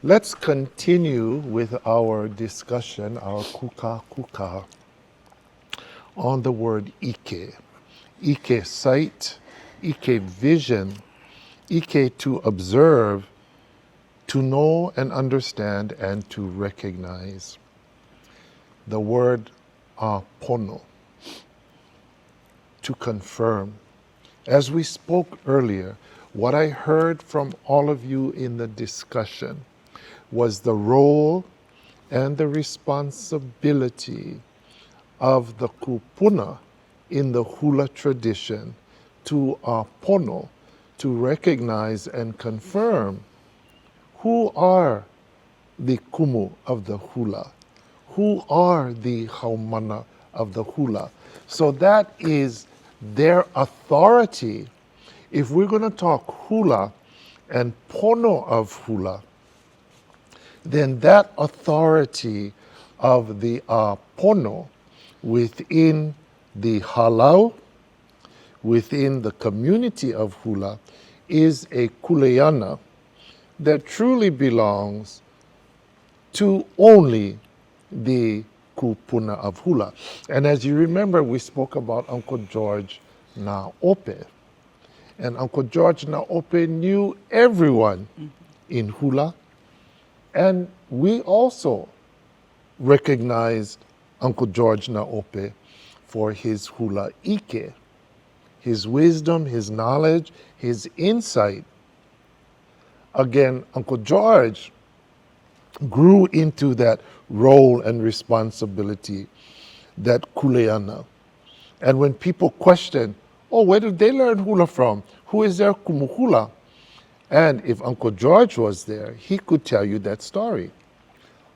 Let's continue with our discussion, our kuka on the word ike. Ike sight, ike vision, ike to observe, to know and understand and to recognize. The word pono, to confirm. As we spoke earlier, what I heard from all of you in the discussion was the role and the responsibility of the kupuna in the hula tradition to pono, to recognize and confirm who are the kumu of the hula, who are the haumana of the hula. So that is their authority. If we're going to talk hula and pono of hula, then that authority of the pono within the halau, within the community of hula, is a kuleana that truly belongs to only the kupuna of hula. And as you remember, we spoke about Uncle George Na Ope. And Uncle George Na Ope knew everyone in hula. And we also recognized Uncle George Na Ope for his hula ike, his wisdom, his knowledge, his insight. Again, Uncle George grew into that role and responsibility, that kuleana. And when people question, oh, where did they learn hula from? Who is their Kumu Hula? And if Uncle George was there, he could tell you that story.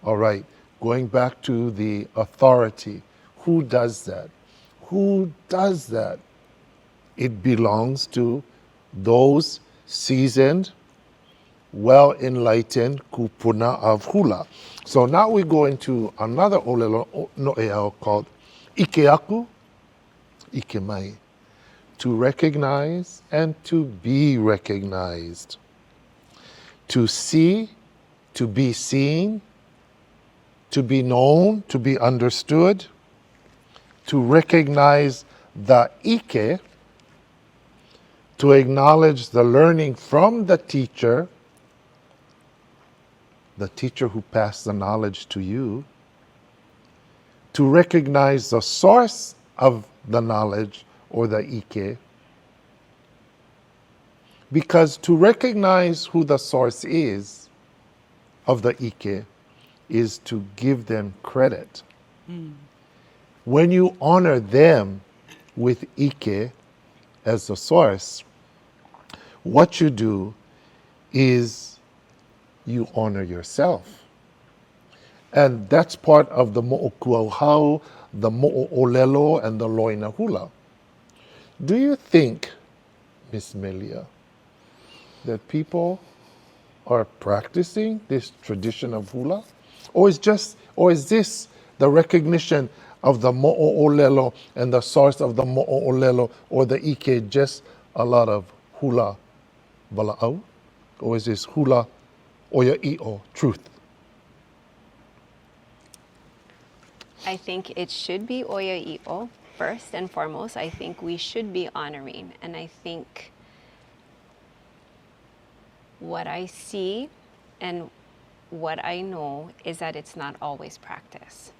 All right, going back to the authority, who does that? Who does that? It belongs to those seasoned, well-enlightened kupuna of hula. So now we go into another olelo no'eau called ikeaku, ikemai, to recognize and to be recognized, to see, to be seen, to be known, to be understood, to recognize the ike, to acknowledge the learning from the teacher who passed the knowledge to you, to recognize the source of the knowledge or the ike, because to recognize who the source is of the ike is to give them credit. When you honor them with ike as the source, what you do is you honor yourself. And that's part of the mo'okuauhau, the mo'olelo, and the loina hula. Do you think, Miss Maelia, that people are practicing this tradition of hula? Or is this the recognition of the mo'olelo and the source of the mo'olelo or the ike just a lot of hula bala'au? Or is this hula oya'i'o, truth? I think it should be oya'i'o first and foremost. I think we should be honoring, and I think what I see and what I know is that it's not always practice.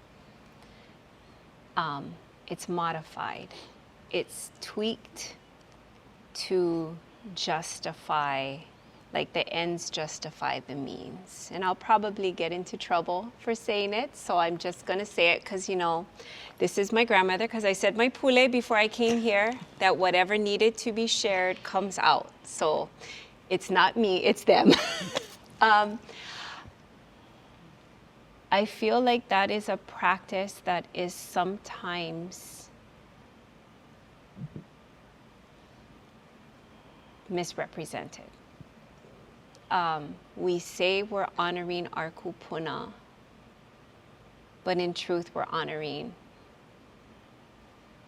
It's modified. It's tweaked to justify, like the ends justify the means. And I'll probably get into trouble for saying it, so I'm just gonna say it because, you know, this is my grandmother, because I said my pule before I came here, that whatever needed to be shared comes out. So it's not me, it's them. I feel like that is a practice that is sometimes misrepresented. We say we're honoring our kupuna, but in truth we're honoring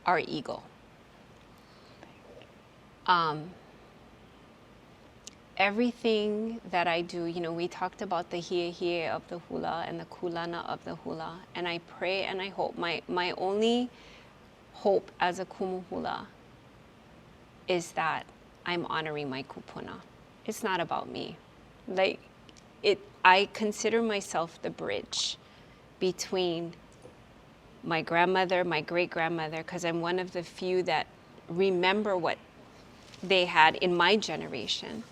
our ego. everything that I do, you know, we talked about the hie of the hula and the kulana of the hula, and I pray and I hope, my only hope as a Kumu Hula is that I'm honoring my kupuna. It's not about me. Like, I consider myself the bridge between my grandmother, my great-grandmother, because I'm one of the few that remember what they had in my generation.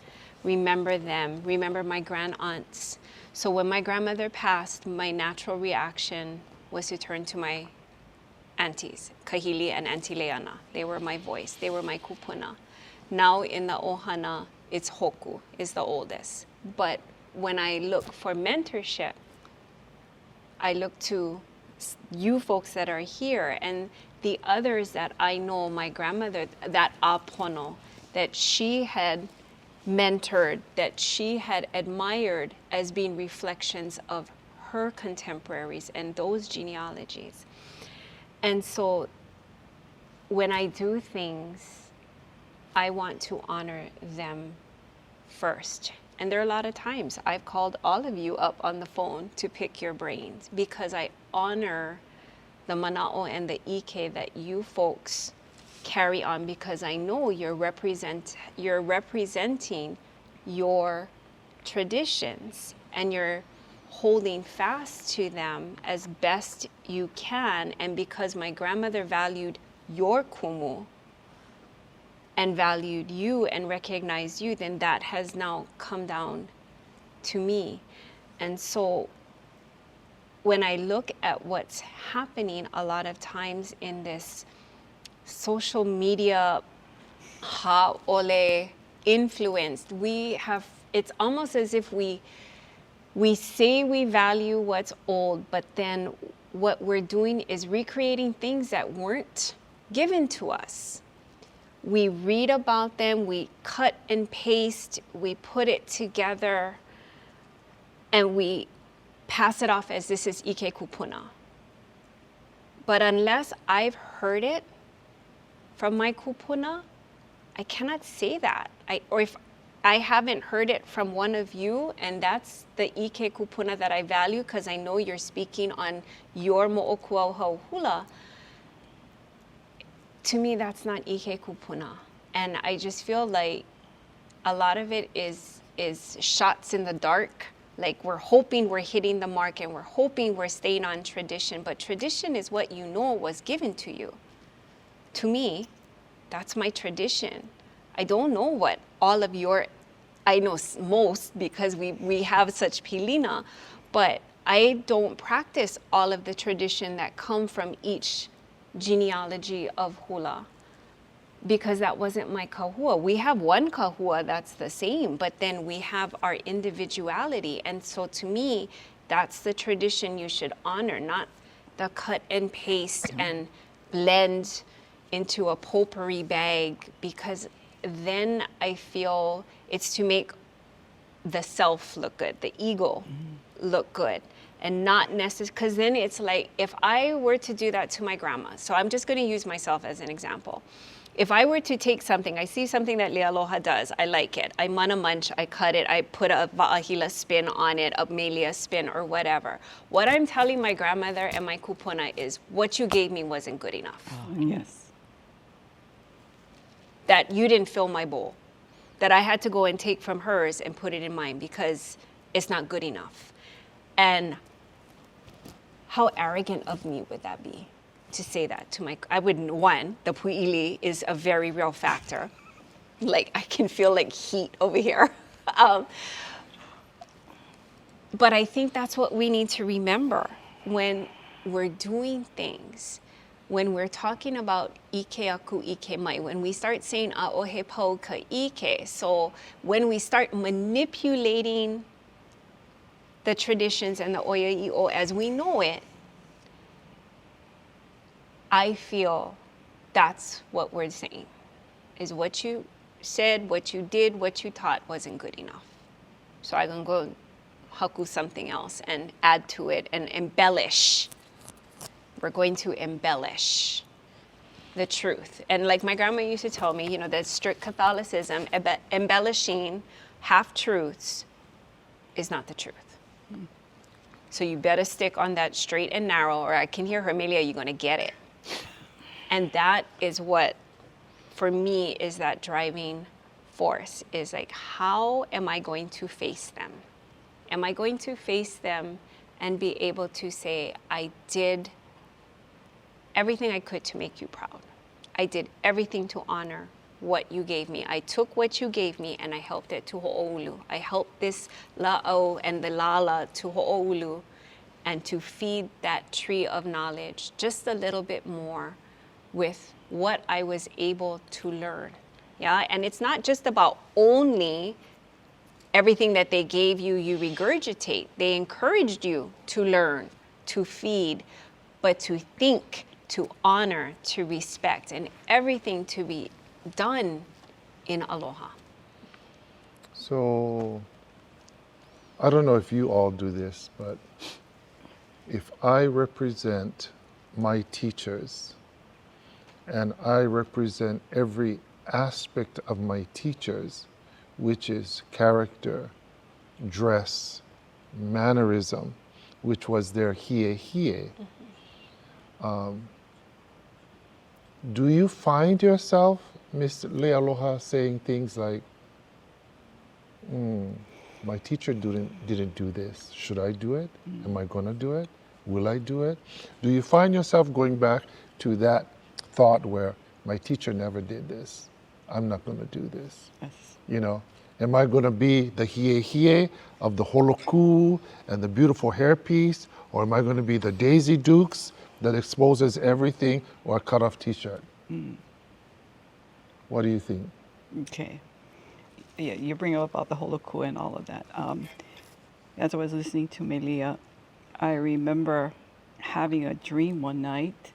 Remember them, remember my grand-aunts. So when my grandmother passed, my natural reaction was to turn to my aunties, Kahili and Aunty Leana. They were my voice, they were my kupuna. Now in the ohana, it's Hoku, is the oldest. But when I look for mentorship, I look to you folks that are here and the others that I know, my grandmother, that apono, that she had mentored, that she had admired as being reflections of her contemporaries and those genealogies. And so when I do things, I want to honor them first. And there are a lot of times I've called all of you up on the phone to pick your brains because I honor the mana'o and the ike that you folks carry on, because I know you're representing your traditions and you're holding fast to them as best you can. And because my grandmother valued your kumu and valued you and recognized you, then that has now come down to me. And so when I look at what's happening a lot of times in this social media ha'ole influenced, it's almost as if we say we value what's old, but then what we're doing is recreating things that weren't given to us. We read about them, we cut and paste, we put it together, and we pass it off as this is ike kupuna. But unless I've heard it from my kupuna, I cannot say that. Or if I haven't heard it from one of you, and that's the ike kupuna that I value because I know you're speaking on your mo'okuauhau hula, to me, that's not ike kupuna. And I just feel like a lot of it is shots in the dark. Like we're hoping we're hitting the mark and we're hoping we're staying on tradition. But tradition is what you know was given to you. To me, that's my tradition. I don't know what all of your, I know most because we have such pilina, but I don't practice all of the tradition that come from each genealogy of hula because that wasn't my kahua. We have one kahua that's the same, but then we have our individuality. And so to me, that's the tradition you should honor, not the cut and paste and blend into a potpourri bag, because then I feel it's to make the self look good, the ego look good. And not necessarily, because then it's like, if I were to do that to my grandma, so I'm just going to use myself as an example. If I were to take something, I see something that Leialoha does, I like it, I mana munch, I cut it, I put a Waʻahila spin on it, a Maelia spin or whatever. What I'm telling my grandmother and my kupuna is, what you gave me wasn't good enough. Oh, yes. That you didn't fill my bowl. That I had to go and take from hers and put it in mine because it's not good enough. And how arrogant of me would that be to say that to I wouldn't, one, the pu'ili is a very real factor. Like I can feel like heat over here. But I think that's what we need to remember when we're doing things. When we're talking about ike aku ike mai, when we start saying a'ohe pau ka ike, so when we start manipulating the traditions and the oia'i'o as we know it, I feel that's what we're saying, is what you said, what you did, what you taught wasn't good enough. So I'm going to go haku something else and add to it and embellish. We're going to embellish the truth. And like my grandma used to tell me, you know, that strict Catholicism, embellishing half-truths is not the truth. So you better stick on that straight and narrow, or I can hear her, Maelia, you're going to get it. And that is what, for me, is that driving force, is like, how am I going to face them? Am I going to face them and be able to say, I did everything I could to make you proud. I did everything to honor what you gave me. I took what you gave me and I helped it to ho'oulu. I helped this la'au and the lala to ho'oulu, and to feed that tree of knowledge just a little bit more with what I was able to learn. Yeah, and it's not just about only everything that they gave you, you regurgitate. They encouraged you to learn, to feed, but to think, to honor, to respect, and everything to be done in aloha. So, I don't know if you all do this, but if I represent my teachers and I represent every aspect of my teachers, which is character, dress, mannerism, which was their hie. Do you find yourself, Miss Leialoha, saying things like, my teacher didn't do this. Should I do it? Am I going to do it? Will I do it? Do you find yourself going back to that thought where my teacher never did this? I'm not going to do this. Yes. You know, am I going to be the hie of the holokū and the beautiful hairpiece, or am I going to be the Daisy Dukes that exposes everything, or a cut-off T-shirt? What do you think? Okay. Yeah, you bring up about the holokū and all of that. As I was listening to Maelia, I remember having a dream one night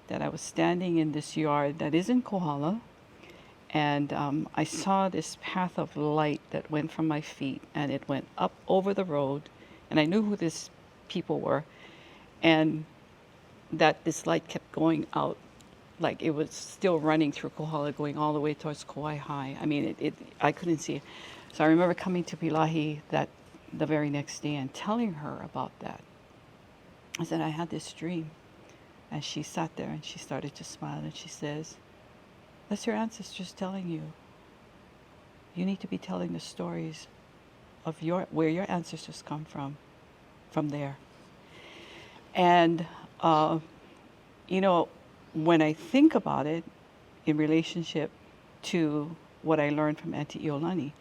that I was standing in this yard that is in Kohala, and I saw this path of light that went from my feet, and it went up over the road, and I knew who these people were, and that this light kept going out, like it was still running through Kohala, going all the way towards Kauai High. I mean, I couldn't see it. So I remember coming to Pilahi the very next day and telling her about that. I said, I had this dream. And she sat there and she started to smile and she says, that's your ancestors telling you. You need to be telling the stories of where your ancestors come from there. And, you know, when I think about it in relationship to what I learned from Aunty ʻIolani,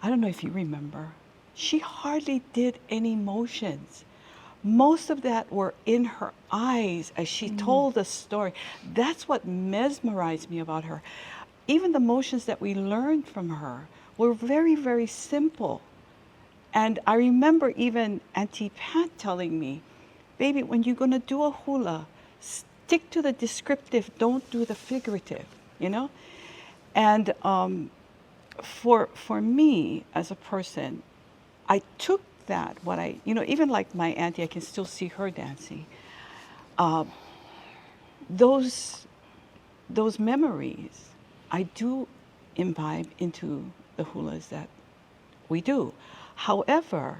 I don't know if you remember, she hardly did any motions. Most of that were in her eyes as she told the story. That's what mesmerized me about her. Even the motions that we learned from her were very, very simple. And I remember even Auntie Pat telling me, baby, when you're going to do a hula, stick to the descriptive, don't do the figurative, you know? And for me as a person, I took that, you know, even like my auntie, I can still see her dancing. Those memories, I do imbibe into the hulas that we do. However,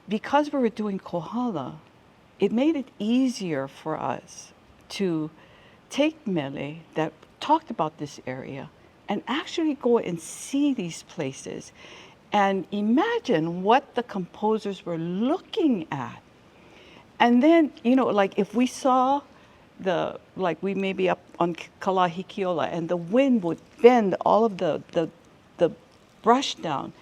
because we were doing Kohala, it made it easier for us to take mele that talked about this area and actually go and see these places and imagine what the composers were looking at. And then, you know, like if we saw like we may be up on Kalahikiola and the wind would bend all of the brush down,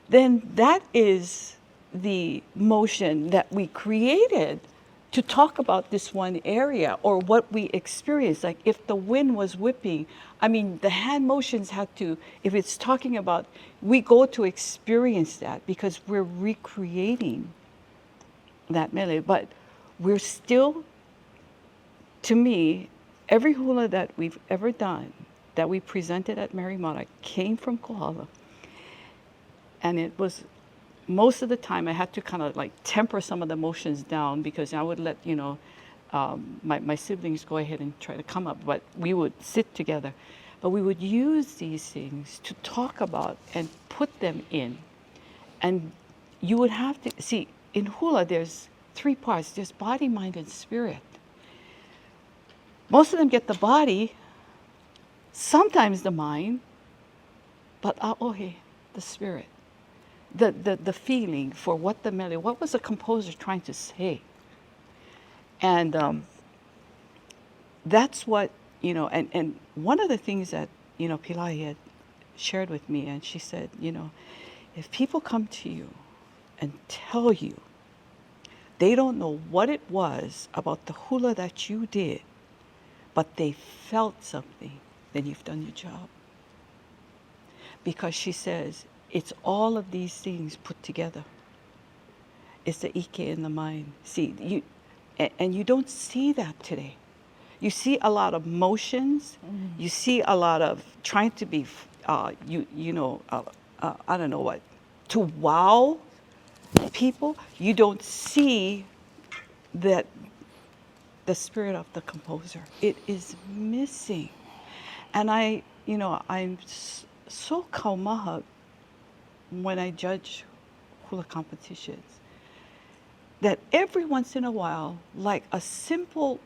then that is the motion that we created to talk about this one area or what we experienced. Like if the wind was whipping, I mean, the hand motions had to, if it's talking about, we go to experience that because we're recreating that mele. But we're still, to me, every hula that we've ever done, that we presented at Marimara came from Kohala. And it was, most of the time I had to kind of like temper some of the motions down because I would let, my siblings go ahead and try to come up, but we would sit together. but we would use these things to talk about and put them in. And you would have to, see, in hula there's 3 parts. There's body, mind, and spirit. Most of them get the body, sometimes the mind, but ʻaʻohe, the spirit. The feeling for what the melody, what was the composer trying to say? And that's what, and one of the things that, Pilahi had shared with me, and she said, if people come to you and tell you they don't know what it was about the hula that you did, but they felt something, then you've done your job. Because she says, it's all of these things put together. It's the ʻIke in the mind. See, and you don't see that today. You see a lot of motions. You see a lot of trying to be, I don't know what, to wow people. You don't see that the spirit of the composer. It is missing. And I'm so kaumaha when I judge hula competitions, that every once in a while, like a simple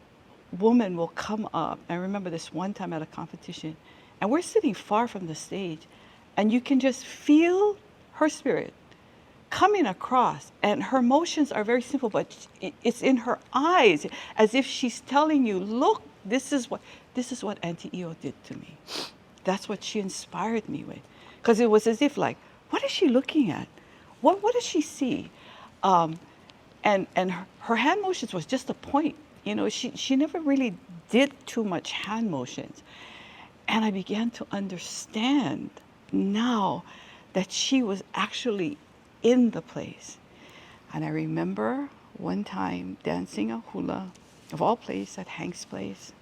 woman will come up. I remember this one time at a competition, and we're sitting far from the stage, and you can just feel her spirit coming across, and her motions are very simple, but it's in her eyes, as if she's telling you, look, this is what Aunty ʻIo did to me. That's what she inspired me with. Because it was as if like, what is she looking at? What does she see? And her hand motions was just a point. She never really did too much hand motions. And I began to understand now that she was actually in the place. And I remember one time dancing a hula, of all places, at Hank's place.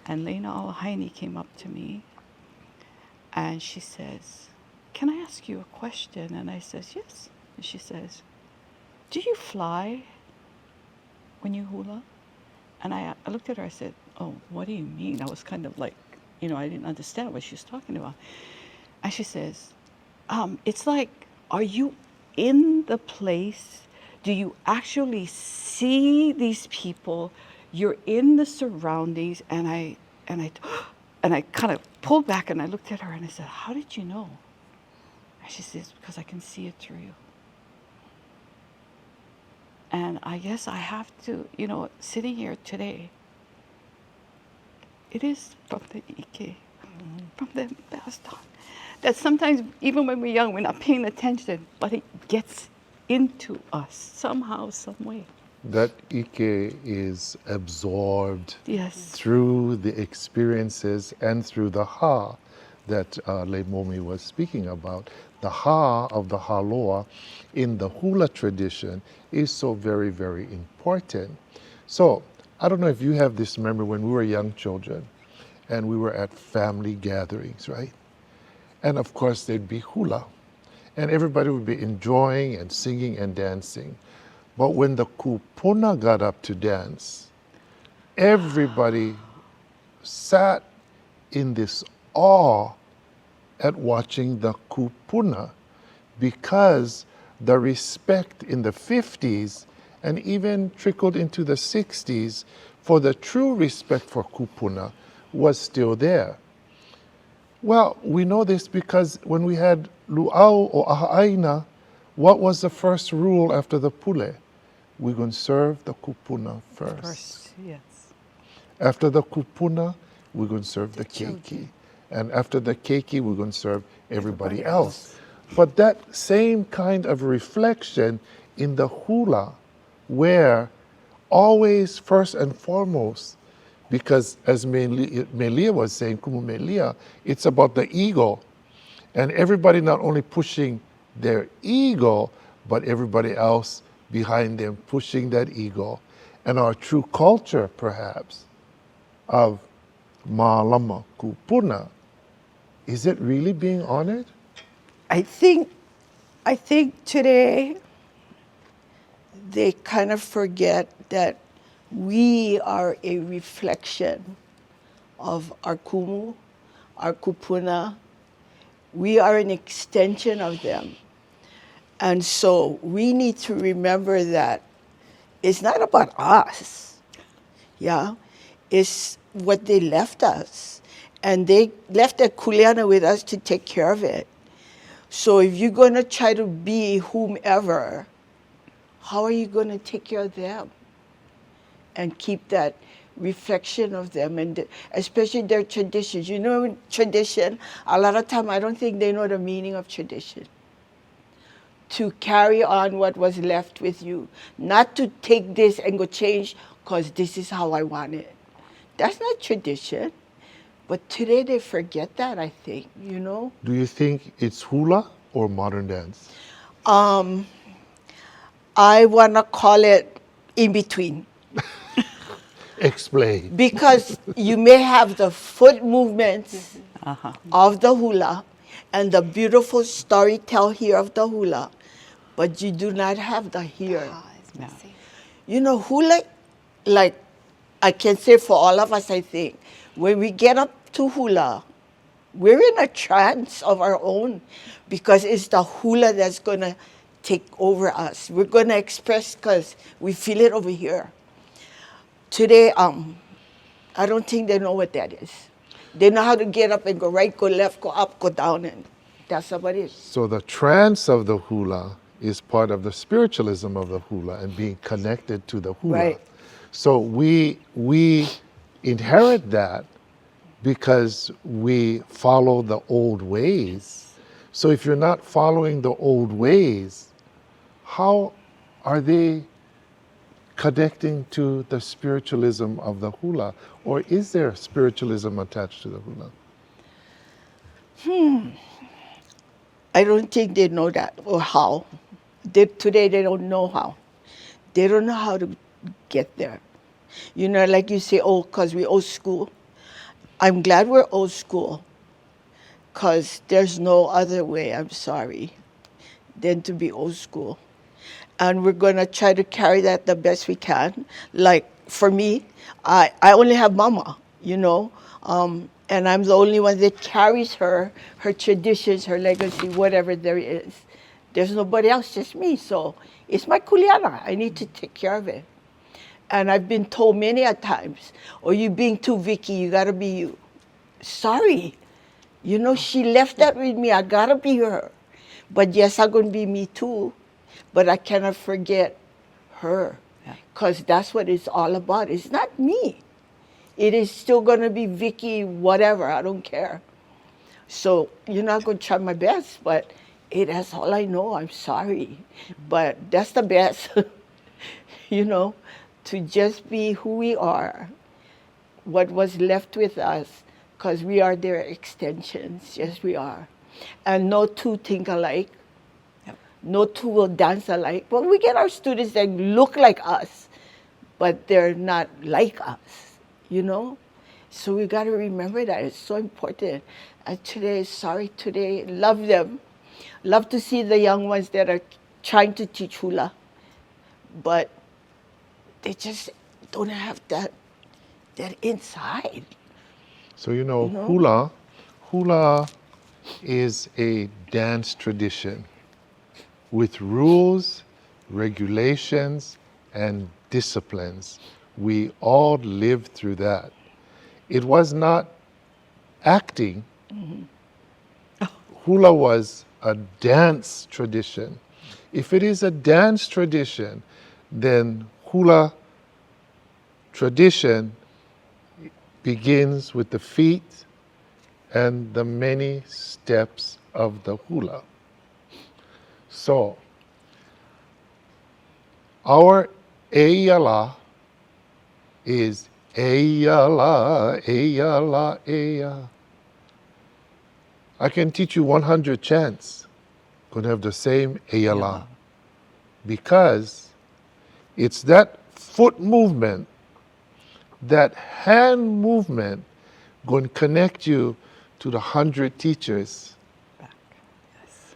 And Leinomi came up to me and she says, can I ask you a question? And I says, yes. And she says, do you fly when you hula? And I looked at her, I said, oh, what do you mean? I was kind of like, I didn't understand what she was talking about. And she says, it's like, are you in the place? Do you actually see these people? You're in the surroundings. And I kind of pulled back and I looked at her and I said, how did you know? And she says, because I can see it through you. And I guess I have to, sitting here today, it is from the ʻIke, from the passed on. That sometimes, even when we're young, we're not paying attention, but it gets into us somehow, some way. That ʻIke is absorbed Yes. through the experiences and through the ha that Leimomi was speaking about. The ha of the haloa in the hula tradition is so very, very important. So I don't know if you have this memory when we were young children and we were at family gatherings, right? And of course there'd be hula and everybody would be enjoying and singing and dancing. But when the kupuna got up to dance, everybody sat in this awe at watching the kupuna, because the respect in the 50s and even trickled into the 60s for the true respect for kupuna was still there. Well, we know this because when we had luau or aha'aina, what was the first rule after the pule? We're going to serve the kupuna first. Yes. After the kupuna, we're going to serve the keiki. And after the keiki, we're going to serve everybody else. But that same kind of reflection in the hula, where always first and foremost, because as Maelia was saying, Kumu Maelia, it's about the ego. And everybody not only pushing their ego, but everybody else behind them pushing that ego. And our true culture, perhaps, of Mālama kupuna, is it really being honored? I think today they kind of forget that we are a reflection of our kumu, our kupuna. We are an extension of them. And so we need to remember that it's not about us, yeah? It's what they left us. And they left that kuleana with us to take care of it. So if you're going to try to be whomever, how are you going to take care of them and keep that reflection of them, and especially their traditions? You know, tradition, a lot of time I don't think they know the meaning of tradition. To carry on what was left with you, not to take this and go change because this is how I want it. That's not tradition. But today they forget that, I think, you know. Do you think it's hula or modern dance? I want to call it in between. Explain. Because you may have the foot movements of the hula and the beautiful storytell here of the hula, but you do not have the here. It's missing. You know, hula, like I can say for all of us, I think, when we get up to hula, we're in a trance of our own because it's the hula that's going to take over us. We're going to express because we feel it over here. Today, I don't think they know what that is. They know how to get up and go right, go left, go up, go down, and that's how it is. So the trance of the hula is part of the spiritualism of the hula and being connected to the hula. Right. So we inherit that because we follow the old ways. So if you're not following the old ways, how are they connecting to the spiritualism of the hula? Or is there spiritualism attached to the hula? I don't think they know that or how. Today they don't know how. They don't know how to get there. You know, like you say, oh, because we're old school. I'm glad we're old school because there's no other way, I'm sorry, than to be old school. And we're going to try to carry that the best we can. Like for me, I only have mama, you know, and I'm the only one that carries her traditions, her legacy, whatever there is. There's nobody else, just me. So it's my kuleana. I need to take care of it. And I've been told many a times, oh, you being too Vickie, you gotta be you. Sorry. You know, she left that with me. I gotta be her. But yes, I'm gonna be me too. But I cannot forget her. Because that's what it's all about. It's not me. It is still gonna be Vickie, whatever, I don't care. So, you know, I'm gonna try my best, but that's all I know. I'm sorry. But that's the best, you know, to just be who we are, what was left with us, because we are their extensions. Yes, we are. And no two think alike. No two will dance alike. Well, we get our students that look like us, but they're not like us, you know? So we got to remember that. It's so important. And today, love them. Love to see the young ones that are trying to teach hula, but they just don't have that inside. So hula is a dance tradition with rules, regulations, and disciplines. We all lived through that. It was not acting. Hula was a dance tradition. If it is a dance tradition, then hula tradition begins with the feet and the many steps of the hula. So, our ʻIala is ʻIala, ʻIala, ʻIala. I can teach you 100 chants, going to have the same ʻIala, because it's that foot movement, that hand movement, going to connect you to the 100 teachers.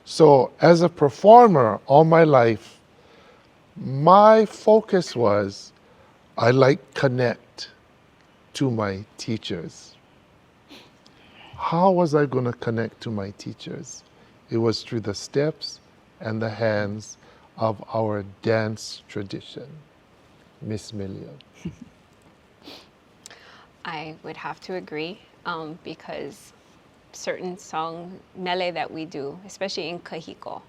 So as a performer all my life, my focus was I like connect to my teachers. how was I going to connect to my teachers? It was through the steps and the hands of our dance tradition. Miss Melia. I would have to agree because certain song mele that we do, especially in kahiko,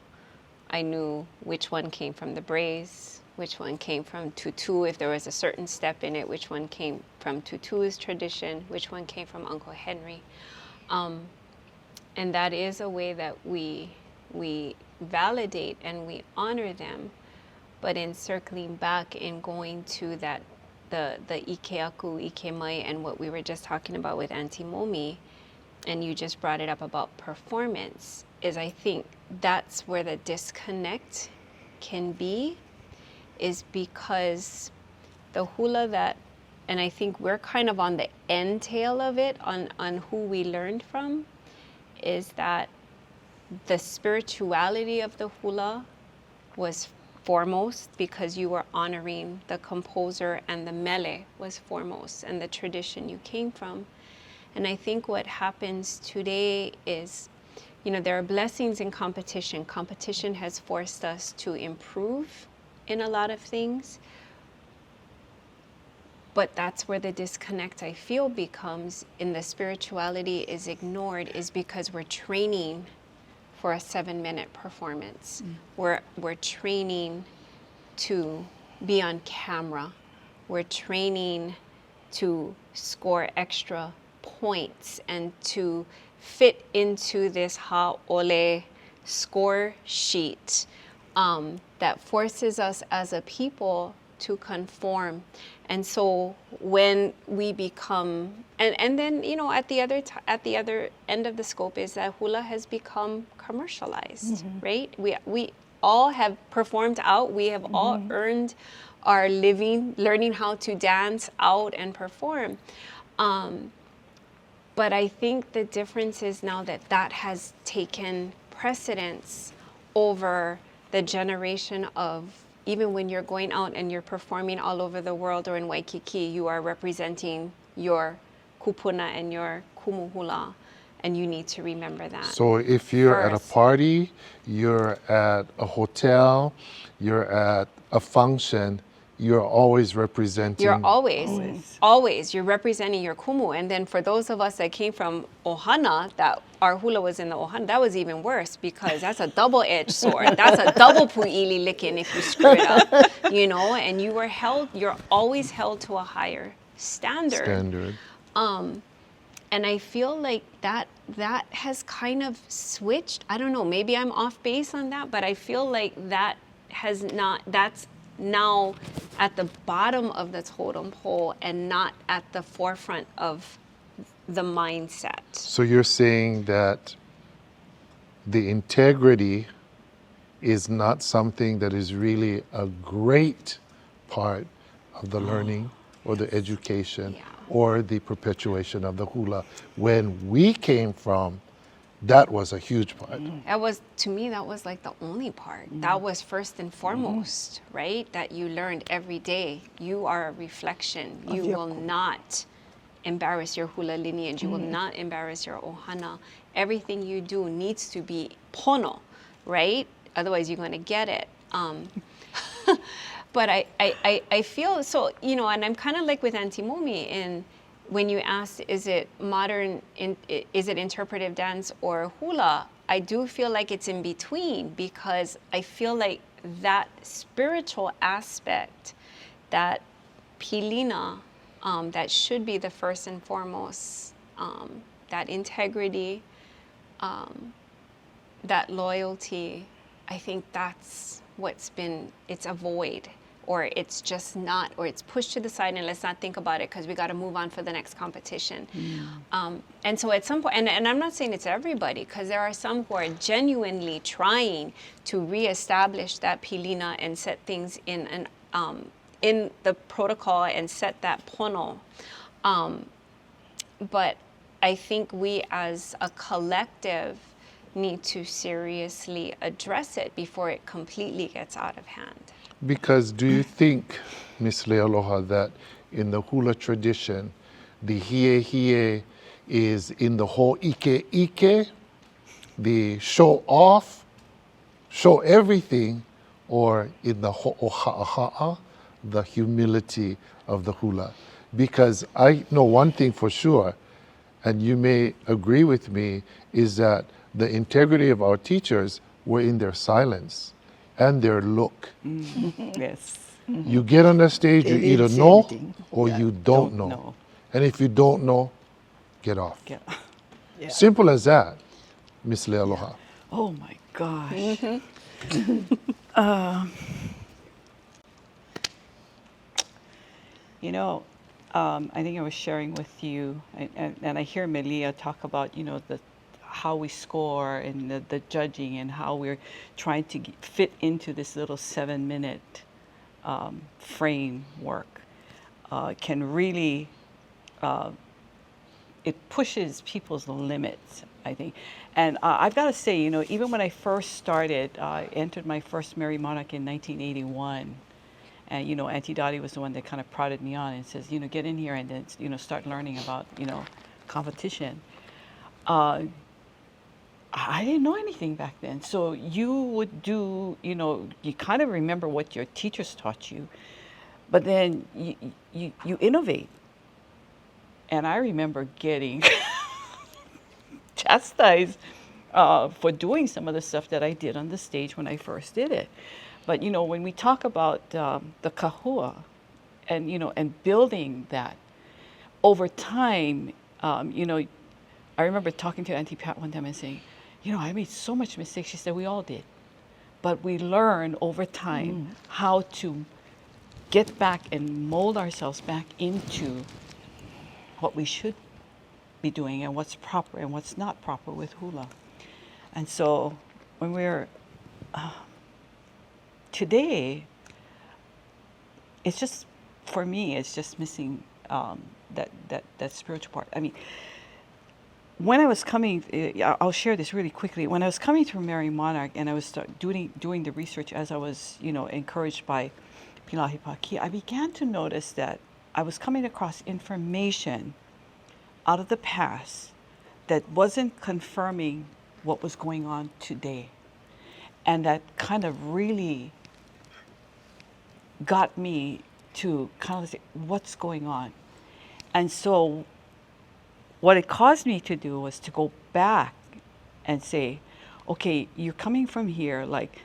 I knew which one came from the braise, which one came from tutu, if there was a certain step in it, which one came from tutu's tradition, which one came from Uncle Henry. And that is a way that we validate and we honor them. But in circling back and going to that, the ike aku, ike mai, and what we were just talking about with Aunty Momi, and you just brought it up about performance, is I think that's where the disconnect can be, is because the hula that, and I think we're kind of on the end tail of it, on who we learned from, is that the spirituality of the hula was foremost because you were honoring the composer, and the mele was foremost and the tradition you came from. And I think what happens today is, you know, there are blessings in competition. Competition has forced us to improve in a lot of things. But that's where the disconnect, I feel, becomes, in the spirituality is ignored, is because we're training for a 7-minute performance. We're training to be on camera. We're training to score extra points and to fit into this ha'ole score sheet that forces us as a people to conform. And so when we become, and then, you know, at the other end of the scope is that hula has become commercialized, right? We all have performed out. We have all earned our living, learning how to dance out and perform. But I think the difference is now that that has taken precedence over the generation of, even when you're going out and you're performing all over the world or in Waikiki, you are representing your kupuna and your Kumu Hula, and you need to remember that. So if you're first. at a party, you're at a hotel, you're at a function, you're always representing. You're always, you're representing your kumu. And then for those of us that came from ohana, that our hula was in the ohana, that was even worse, because that's a double-edged sword. That's a double pu'ili licking if you screw it up, you know, and you're always held to a higher standard. And I feel like that has kind of switched. I don't know, maybe I'm off base on that, but I feel like that's now at the bottom of the totem pole and not at the forefront of the mindset. So you're saying that the integrity is not something that is really a great part of the learning or the education or the perpetuation of the hula. When we came from, that was a huge part. That was, to me, that was like the only part. That was first and foremost, right? That you learned every day. You are a reflection. You will not embarrass your hula lineage. You will not embarrass your ohana. Everything you do needs to be pono, right? Otherwise, you're going to get it. But I feel so, you know, and I'm kind of like with Aunty Momi, in when you asked, is it modern, is it interpretive dance or hula? I do feel like it's in between, because I feel like that spiritual aspect, that pilina, that should be the first and foremost, that integrity, that loyalty, I think that's what's been, it's a void. Or it's just not, or it's pushed to the side and let's not think about it because we got to move on for the next competition. And so at some point, and I'm not saying it's everybody, because there are some who are genuinely trying to reestablish that pilina and set things in the protocol and set that pono. But I think we as a collective need to seriously address it before it completely gets out of hand. Because do you think, Miss Leialoha, that in the hula tradition, the hie is in the ho'ike, the show off, show everything, or in the ho'oha'aha'a, the humility of the hula. Because I know one thing for sure, and you may agree with me, is that the integrity of our teachers were in their silence and their look. Yes. You get on the stage, They you didn't either say know anything. or Yeah, you don't know. know. And if you don't know, get off. Yeah. Yeah. Simple as that, Miss Leialoha. Oh my gosh. You know, I think I was sharing with you, and I hear Maelia talk about, how we score and the judging and how we're trying to fit into this little 7-minute framework can really, it pushes people's limits, I think. And I've got to say, even when I first started, I entered my first Merry Monarch in 1981. And, Aunty Dottie was the one that kind of prodded me on and says, get in here and then, start learning about, competition. I didn't know anything back then. So you would do, you kind of remember what your teachers taught you, but then you innovate. And I remember getting chastised for doing some of the stuff that I did on the stage when I first did it. But, when we talk about the kahua and, and building that over time, I remember talking to Auntie Pat one time and saying, I made so much mistakes. She said, we all did. But we learn over time how to get back and mold ourselves back into what we should be doing and what's proper and what's not proper with hula. And so when we're today, it's just, for me, it's just missing that spiritual part. I mean, when I was coming, I'll share this really quickly. When I was coming through Merry Monarch and I was doing the research as I was, encouraged by Pilahi Pākī, I began to notice that I was coming across information out of the past that wasn't confirming what was going on today. And that kind of really got me to kind of say, what's going on? And so what it caused me to do was to go back and say, okay, you're coming from here, like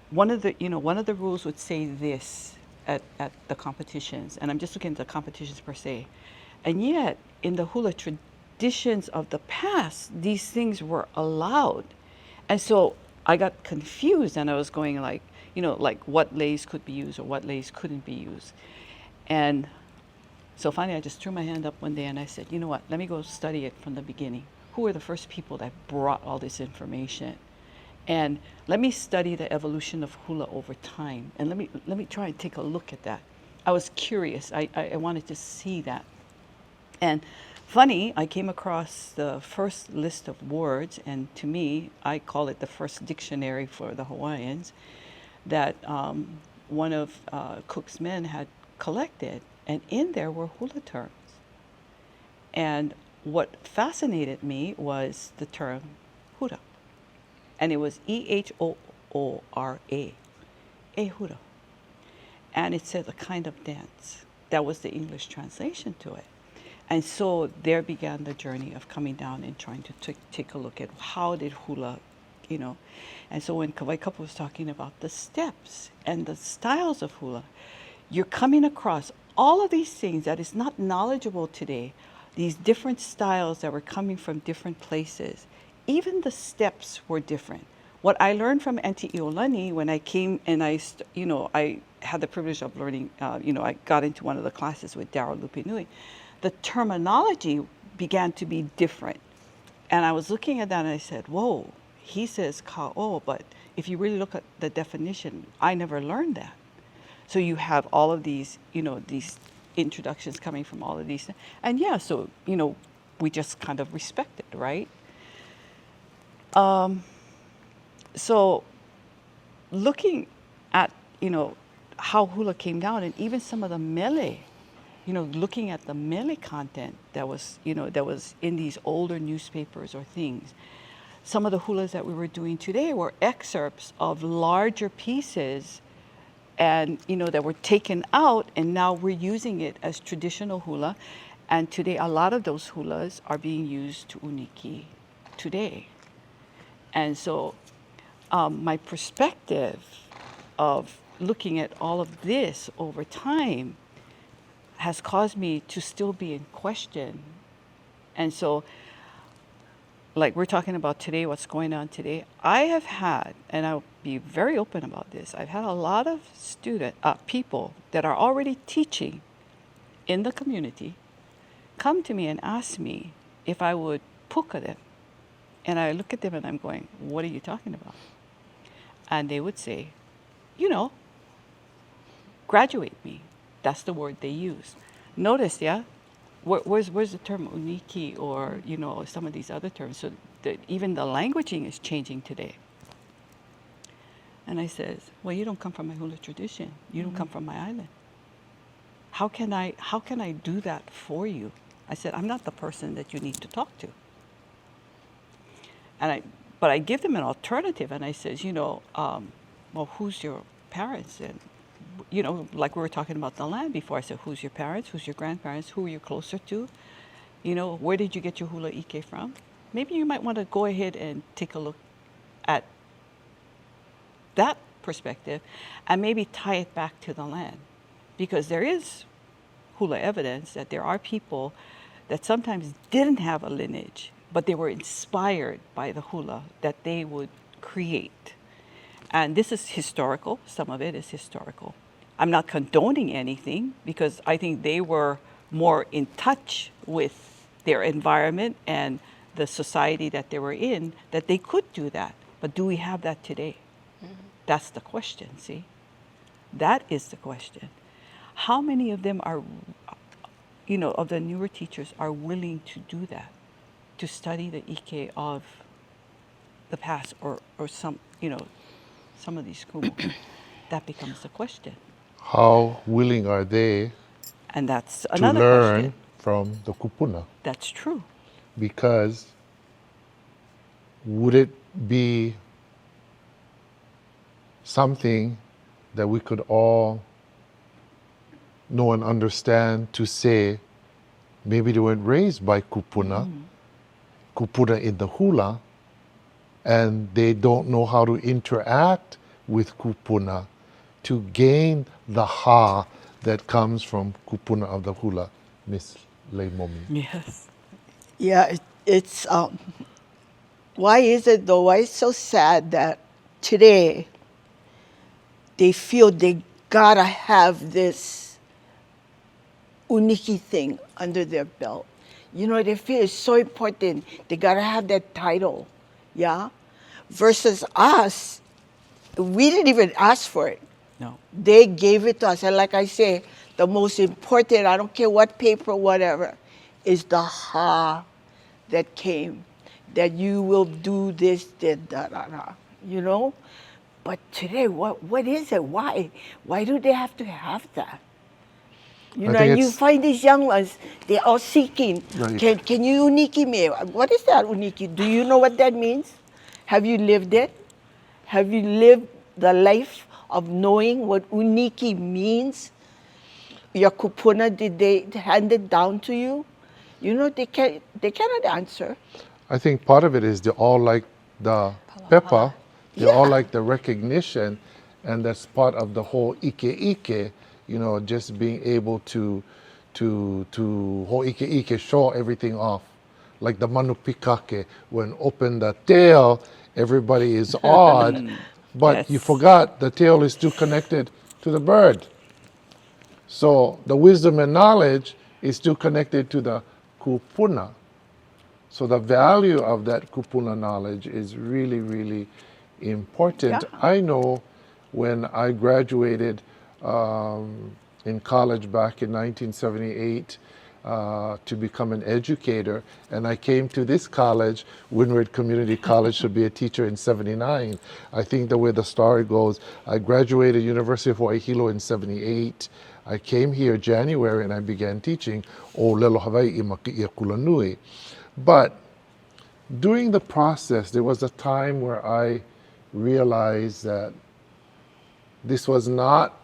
one of the rules would say this at the competitions, and I'm just looking at the competitions per se. And yet, in the hula traditions of the past, these things were allowed. And so I got confused, and I was going like, like what lays could be used or what lays couldn't be used. And so finally I just threw my hand up one day and I said, you know what, let me go study it from the beginning. Who were the first people that brought all this information? And let me study the evolution of hula over time. And let me try and take a look at that. I was curious. I wanted to see that. And funny, I came across the first list of words, and to me, I call it the first dictionary for the Hawaiians that one of Cook's men had collected, and in there were hula terms. And what fascinated me was the term hula, and it was E-H-O-O-R-A, a hula. And it said a kind of dance. That was the English translation to it. And so there began the journey of coming down and trying to take a look at how did hula, And so when Kawaikapu was talking about the steps and the styles of hula, you're coming across all of these things that is not knowledgeable today, these different styles that were coming from different places. Even the steps were different. What I learned from Aunty ʻIolani when I came and I had the privilege of learning, I got into one of the classes with Darryl Lupinui. The terminology began to be different. And I was looking at that and I said, whoa, he says ka'o, but if you really look at the definition, I never learned that. So you have all of these, these introductions coming from all of these. And yeah, so, we just kind of respect it, right? So looking at, how hula came down and even some of the mele looking at the mele content that was, that was in these older newspapers or things, some of the hulas that we were doing today were excerpts of larger pieces and, that were taken out, and now we're using it as traditional hula. And today, a lot of those hulas are being used to uniki today. And so my perspective of looking at all of this over time has caused me to still be in question. And so, like we're talking about today, what's going on today, I have had, and I'll be very open about this, I've had a lot of people that are already teaching in the community come to me and ask me if I would puka them. And I look at them and I'm going, what are you talking about? And they would say, graduate me. That's the word they use. Notice, yeah? Where's the term uniki or, some of these other terms? So even the languaging is changing today. And I says, well, you don't come from my hula tradition. You don't come from my island. How can I do that for you? I said, I'm not the person that you need to talk to. But I give them an alternative, and I says, well, who's your parents? And like we were talking about the land before, I said, who's your parents? Who's your grandparents? Who are you closer to? Where did you get your hula ike from? Maybe you might want to go ahead and take a look at that perspective and maybe tie it back to the land. Because there is hula evidence that there are people that sometimes didn't have a lineage, but they were inspired by the hula that they would create. And this is historical. Some of it is historical. I'm not condoning anything because I think they were more in touch with their environment and the society that they were in, that they could do that. But do we have that today? Mm-hmm. That's the question, see? That is the question. How many of them are, of the newer teachers are willing to do that, to study the ike of the past or some, some of these kumu? That becomes the question. How willing are they and that's to another learn question. From the kupuna? That's true. Because would it be something that we could all know and understand to say maybe they weren't raised by kupuna, kupuna in the hula, and they don't know how to interact with kupuna to gain the ha that comes from kupuna of the hula, Miss Leimomi? Yes. Yeah, it's why is it though? Why it's so sad that today they feel they gotta have this uniki thing under their belt. They feel it's so important. They gotta have that title, yeah? Versus us, we didn't even ask for it. No. They gave it to us. And like I say, the most important, I don't care what paper, whatever, is the ha that came. That you will do this, that, da, da, da, But today, what is it? Why? Why do they have to have that? And you find these young ones, they're all seeking. Right. Can you uniki me? What is that uniki? Do you know what that means? Have you lived it? Have you lived the life of knowing what uniki means? Your kupuna, did they hand it down to you? They cannot answer. I think part of it is they all like the pepper, they all like the recognition, and that's part of the whole ike, just being able to whole ike show everything off. Like the manupikake, when open the tail, everybody is awed, but Yes. you forgot the tail is still connected to the bird. So the wisdom and knowledge is still connected to the kupuna. So the value of that kupuna knowledge is really, really important. Yeah. I know when I graduated in college back in 1978 to become an educator, and I came to this college, Windward Community College, to be a teacher in 79. I think the way the story goes, I graduated University of Waʻahila in 78. I came here January and I began teaching O Lelo Hawaiʻi ma Kiʻia Kulanui. But during the process, there was a time where I realized that this was not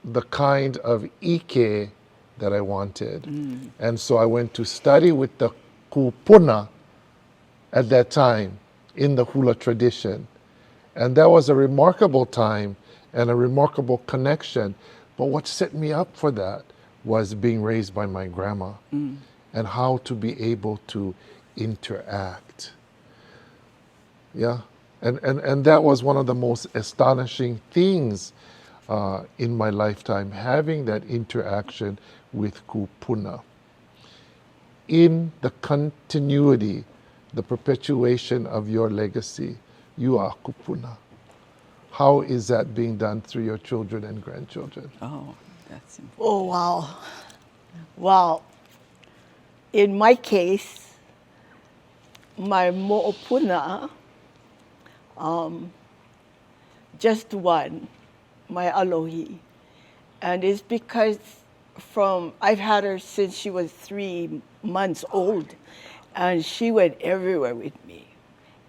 the kind of ʻike that I wanted. And so I went to study with the kupuna at that time in the hula tradition. And that was a remarkable time and a remarkable connection. But what set me up for that was being raised by my grandma and how to be able to interact. Yeah. And that was one of the most astonishing things in my lifetime, having that interaction with kupuna. In the continuity, the perpetuation of your legacy, you are kupuna. How is that being done through your children and grandchildren? Oh, that's important. Oh, wow. Well, in my case, my mo'opuna, just one, my alohi. And it's because I've had her since she was 3 months old, and she went everywhere with me.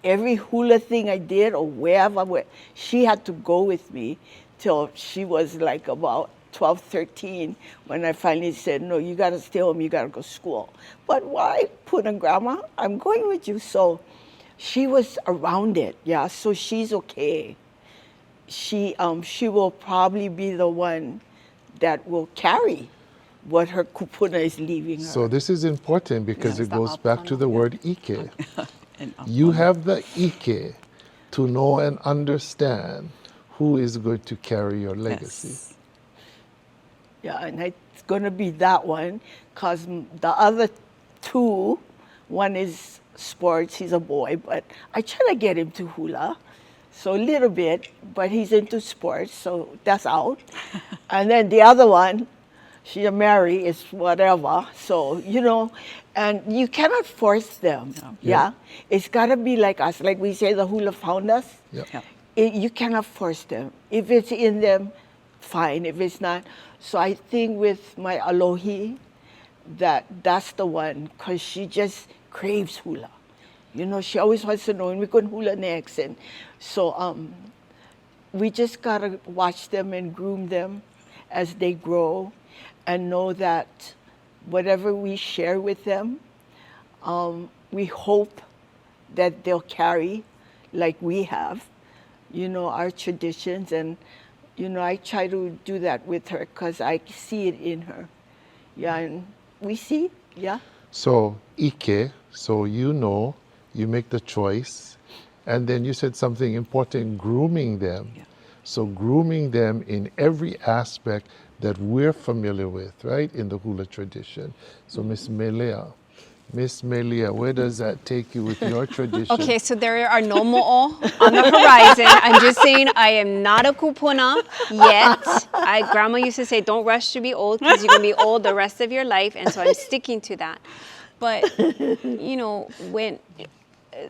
Every hula thing I did or wherever I went, she had to go with me till she was like about 12, 13, when I finally said, no, you got to stay home, you got to go to school. But why, Puna Grandma? I'm going with you. So she was around it, yeah, so she's okay. She will probably be the one that will carry what her kupuna is leaving her. So this is important because it goes back to the word ike. And You have the ike to know and understand who is going to carry your legacy. Yes. Yeah, and it's going to be that one, because the other two, one is sports, he's a boy, but I try to get him to hula, so a little bit, but he's into sports, so that's out. And then the other one, she's married, is whatever, so, you know, and you cannot force them, yeah? It's got to be like us, like we say the hula found us. Yeah. Yeah. You cannot force them. If it's in them, fine. If it's not, so I think with my alohi, that's the one, because she just craves hula. You know, she always wants to know when we're going hula next, and so we just gotta watch them and groom them as they grow, and know that whatever we share with them, we hope that they'll carry like we have, you know, our traditions. And, you know, I try to do that with her because I see it in her. Yeah, and we see, yeah. So ike, so you know, you make the choice. And then you said something important, grooming them. Yeah. So grooming them in every aspect that we're familiar with, right, in the hula tradition. So Miss Maelia, where does that take you with your tradition? Okay, so there are no mo'o on the horizon. I'm just saying I am not a kupuna yet. Grandma used to say, don't rush to be old because you're going to be old the rest of your life. And so I'm sticking to that. But, you know,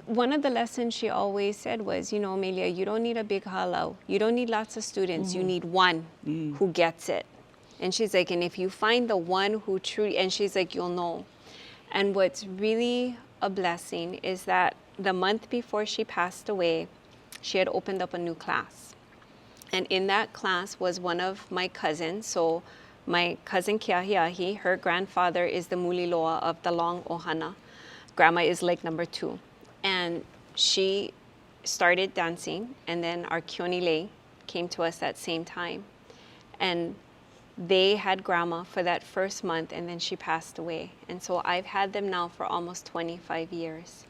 one of the lessons she always said was, you know, Maelia, you don't need a big halau. You don't need lots of students. You need one who gets it. And she's like, and if you find the one who truly, and she's like, you'll know. And what's really a blessing is that the month before she passed away, she had opened up a new class. And in that class was one of my cousins. So my cousin Keahiahi, her grandfather is the muliloa of the long ohana. Grandma is like number 2. And she started dancing, and then our Kionilei came to us that same time. And they had grandma for that first month, and then she passed away. And so I've had them now for almost 25 years.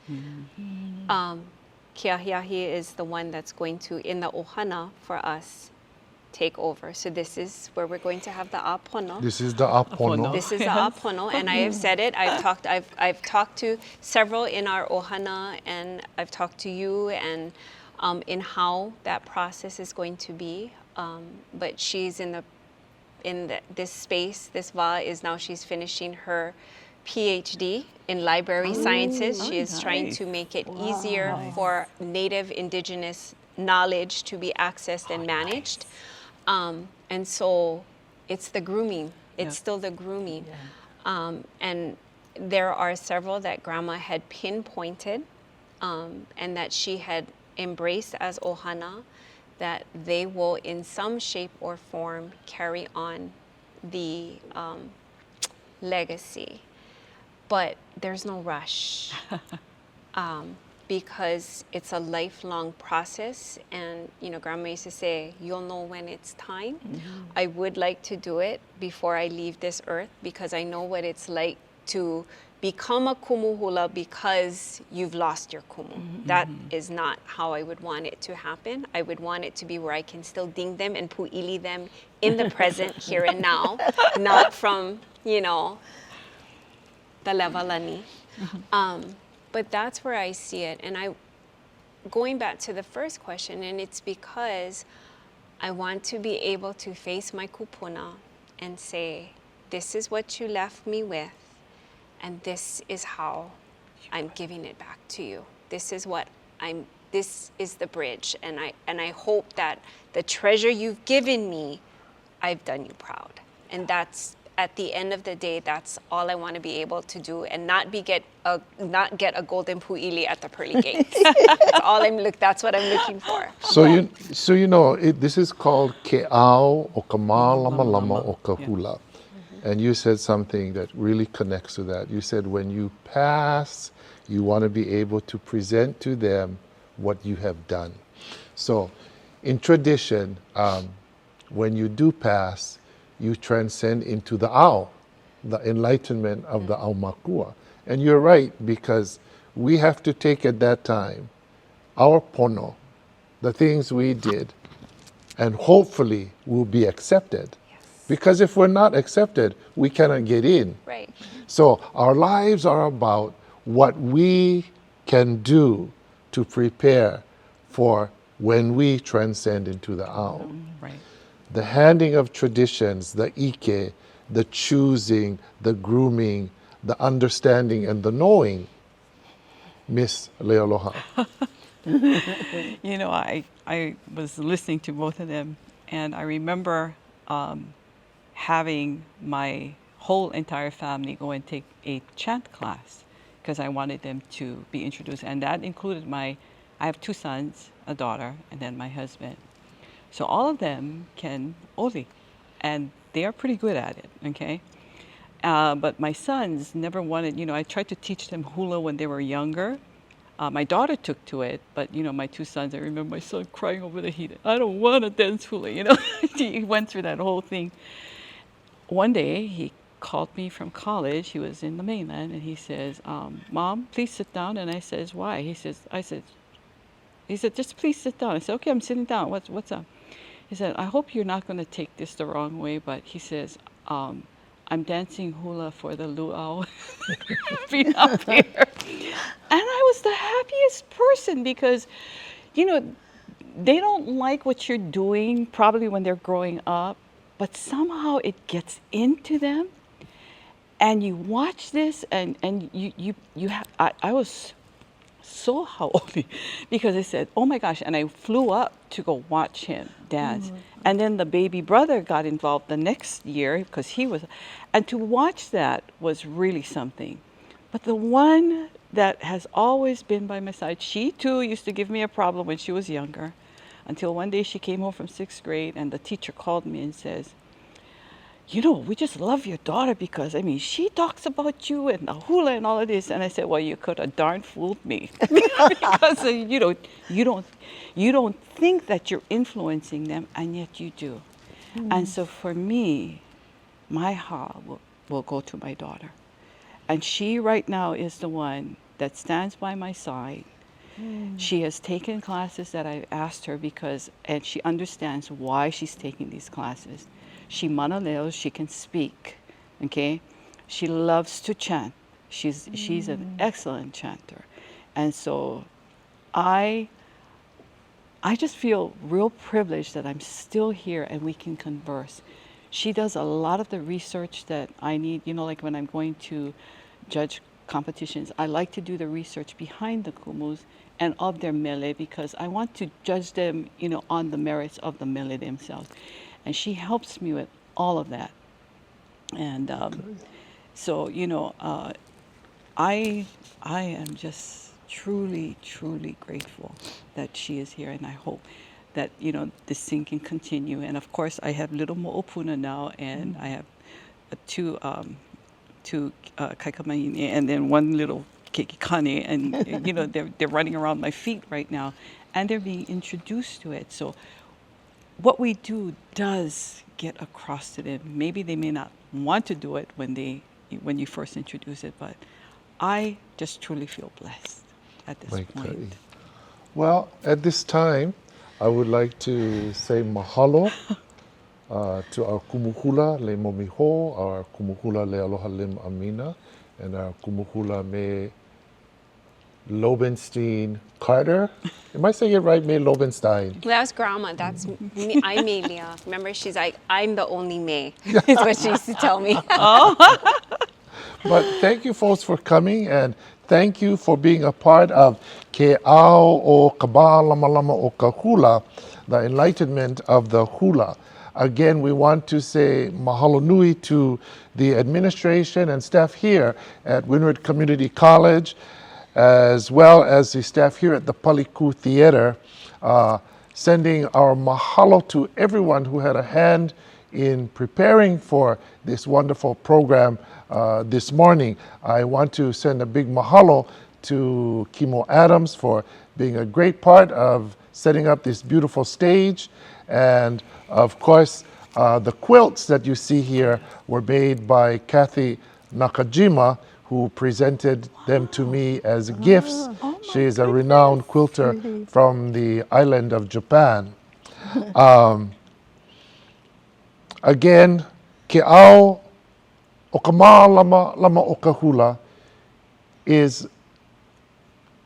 Keahiahi is the one that's going to, in the ohana for us, take over. So this is where we're going to have the apono. This is the apono. This is the apono, and I have said it. I've talked to several in our ohana, and I've talked to you, and in how that process is going to be. But she's in this space. This va is now, she's finishing her PhD in library sciences. She is trying to make it easier for Native Indigenous knowledge to be accessed and managed. And so it's the grooming. It's still the grooming. And there are several that Grandma had pinpointed and that she had embraced as ohana, that they will in some shape or form carry on the legacy. But there's no rush because it's a lifelong process. And, you know, Grandma used to say, you'll know when it's time. I would like to do it before I leave this earth because I know what it's like to become a Kumu Hula because you've lost your Kumu. That is not how I would want it to happen. I would want it to be where I can still ding them and pu'ili them in the present, here and now, not from, you know, the levalani. But that's where I see it. And going back to the first question, and it's because I want to be able to face my kupuna and say, this is what you left me with, and this is how I'm giving it back to you. This is the bridge, and I hope that the treasure you've given me, I've done you proud. And that's, at the end of the day, that's all I want to be able to do, and not get a golden pu'ili at the pearly gates. That's what I'm looking for. So you know, this is called Ke'au o ka Mālamalama o ka Hula. And you said something that really connects to that. You said when you pass, you want to be able to present to them what you have done. So in tradition, when you do pass, you transcend into the Ao, the enlightenment of the Aumakua. And you're right, because we have to take at that time our pono, the things we did, and hopefully will be accepted. Because if we're not accepted, we cannot get in. Right. So our lives are about what we can do to prepare for when we transcend into the Ao. Right. The handing of traditions, the ike, the choosing, the grooming, the understanding, and the knowing. Miss Leialoha. You know, I was listening to both of them, and I remember having my whole entire family go and take a chant class because I wanted them to be introduced. And that included I have 2 sons, a daughter, and then my husband. So all of them can oli, and they are pretty good at it, okay? But my sons never wanted, you know, I tried to teach them hula when they were younger. My daughter took to it, but, you know, my 2 sons, I remember my son crying over the heat. I don't want to dance hula, you know? He went through that whole thing. One day, he called me from college. He was in the mainland, and he says, Mom, please sit down. And I says, why? He said, just please sit down. I said, okay, I'm sitting down. What's up? He said, I hope you're not going to take this the wrong way, but he says, I'm dancing hula for the luau being up here. And I was the happiest person because, you know, they don't like what you're doing probably when they're growing up, but somehow it gets into them. And you watch this, and I was so haole because I said, oh my gosh, and I flew up to go watch him dance. And then the baby brother got involved the next year because and to watch that was really something. But the one that has always been by my side, she too used to give me a problem when she was younger, until one day she came home from 6th grade and the teacher called me and says, you know, we just love your daughter because, I mean, she talks about you and the hula and all of this. And I said, well, you could have darn fooled me because you don't think that you're influencing them, and yet you do. And so for me, my ha will go to my daughter. And she right now is the one that stands by my side. She has taken classes that I asked her and she understands why she's taking these classes. She manaleo, she can speak, okay? She loves to chant. She's an excellent chanter. And so I just feel real privileged that I'm still here and we can converse. She does a lot of the research that I need, you know, like when I'm going to judge competitions, I like to do the research behind the kumus and of their mele because I want to judge them, you know, on the merits of the mele themselves. And she helps me with all of that. And so, you know, I am just truly, truly grateful that she is here, and I hope that, you know, this thing can continue. And of course, I have little mo'opuna now, and I have two kaikamaini, and then one little keikikane, and you know, they're running around my feet right now, and they're being introduced to it. So what we do does get across to them. Maybe they may not want to do it when you first introduce it, but I just truly feel blessed at this point. Well, at this time, I would like to say mahalo to our Kumu Hula, Leimomi Ho, our Kumu Hula, Leialoha Lim-Amina, and our Kumu Hula, me Loebenstein Carter. Am I saying it right? Me Loebenstein. That was grandma. That's me. I'm Maelia. Remember, she's like, I'm the only May, is what she used to tell me. But thank you folks for coming, and thank you for being a part of Ke Ao o Ka Mālamalama o Ka Hula, the enlightenment of the hula. Again, we want to say mahalo nui to the administration and staff here at Windward Community College, as well as the staff here at the Paliku Theater, sending our mahalo to everyone who had a hand in preparing for this wonderful program this morning. I want to send a big mahalo to Kimo Adams for being a great part of setting up this beautiful stage. And of course, the quilts that you see here were made by Kathy Nakajima, who presented them to me as gifts. She is a renowned quilter from the island of Japan. Again, Ke Ao o Ka Mālamalama o Ka Hula is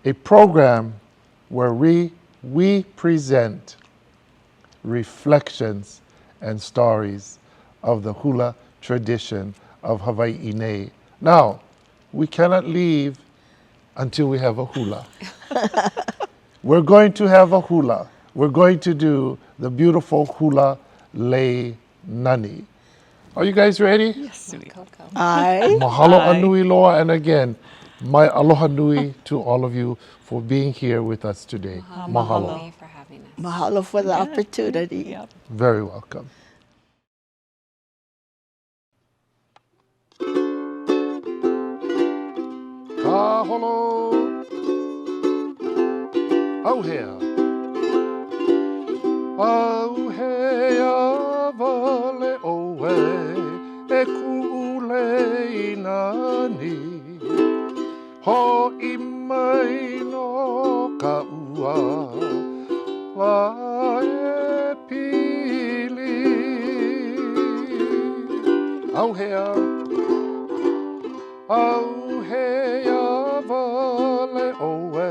a program where we present reflections and stories of the hula tradition of Hawaiʻi. Now, we cannot leave until we have a hula. We're going to have a hula. We're going to do the beautiful hula lei nani. Are you guys ready? Yes, Aye. Mahalo anui loa, and again, my aloha nui to all of you for being here with us today. Mahalo. Mahalo for having us. Mahalo for the opportunity. Yep. Very welcome. Ka holo. Auhea. Auhea vale oe e ku'ulei nani. Ho imai no ka ua wa e pili. Auhea. Auhea vale oe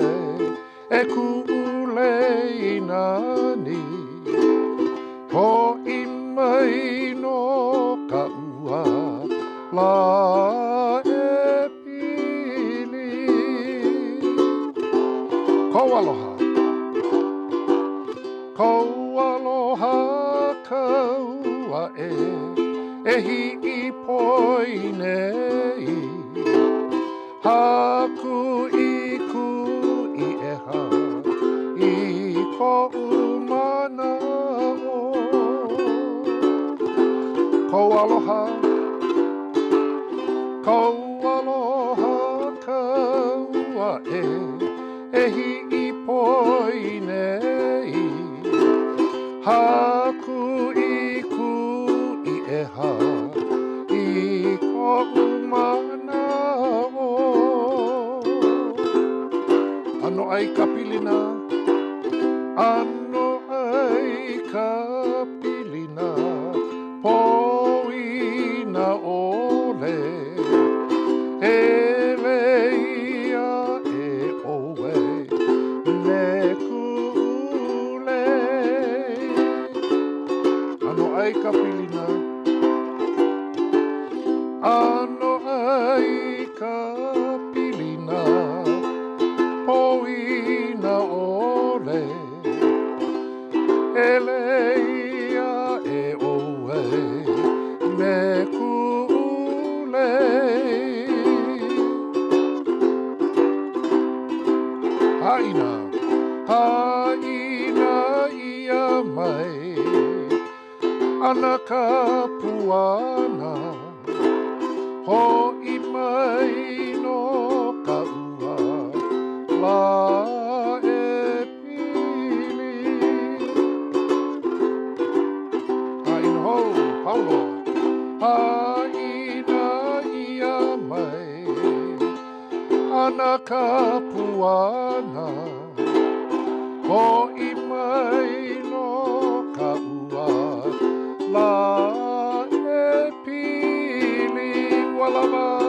e ku'ulei nani. Ho imai no ka ua la e pili. Ko aloha. Ko aloha kaua e hi'i poi nei. Haku I ku'i eha I ko'u mana o. Ko aloha. Ko aloha kaua e hi'i poi nei. Haku I ku'i eha I ko'u mana o. Ano ai ka pilina, ano ai ka pilina, poina ole, e leia e oe, me ku'ule. Ano ai ka pilina, ano ai ka pilina, poina ole, Haina, haina ia mai, ana ka puana, ho i mai no ka ua, la e pili. Haina ho, Paulo, haina ia mai, ana ka puana, ho i mai no ka ua, la e pili. Walama.